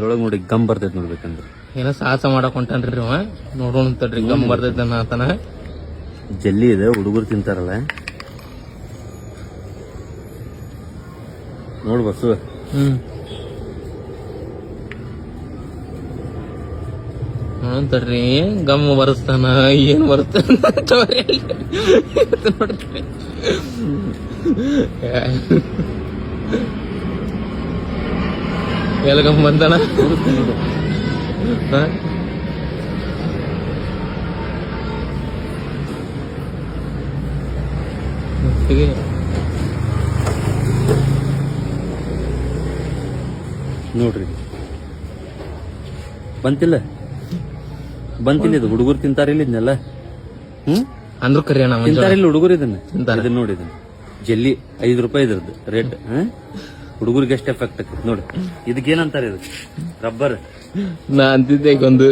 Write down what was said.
ಇದ್ರೊಳಗೆ ನೋಡಿ ಗಮ್ ಬರ್ತೈತೆ ನೋಡ್ಬೇಕಂದ್ರೆ ಏನೋ ಸಾಹಸ ಮಾಡಕ್ ಹೊಂಟಾನ್ರಿ ಅವ. ನೋಡೋಣ ತಡ್ರಿ ಗಮ್ ಬರ್ತೈತೆ ಆತನ. ಜಲ್ಲಿ ಇದೆ, ಹುಡುಗರು ತಿಂತಾರಲ್ಲ. ನೋಡ್ ಬಸ್ಸು. ತಡ್ರಿ ಗಮ್ ಬರಸ್ತಾನ, ಏನ್ ಬರುತ್ತಾನ ನೋಡ್ರಿ. ಎಲ್ಲ ಗಮ್ ಬಂತಾನ. ನೋಡ್ರಿ ಬಂತಿಲ್ಲ ಇದು ಹುಡುಗರು ತಿಂತಾರಿಲ್ಲ ಇದನ್ನೆಲ್ಲ. ಅಂದ್ರು ಕರಿ ಅಣ್ಣ ತಿಂತಾರಿಲ್ಲ ಹುಡುಗರು ಇದನ್ನ ನೋಡಿ. ಇದನ್ನ ಜಲ್ಲಿ 5 ರೂಪಾಯಿ ಇದ್ರದ್ದು ರೇಟ್. ಹುಡುಗರಿಗೆ ಎಷ್ಟು ಎಫೆಕ್ಟ್ ಆಕೈತಿ ನೋಡಿ. ಇದಕ್ಕೇನಂತಾರೆ? ಇದು ರಬ್ಬರ್. ನಾ ಅಂತಿದ್ದೆ ಈಗ ಒಂದು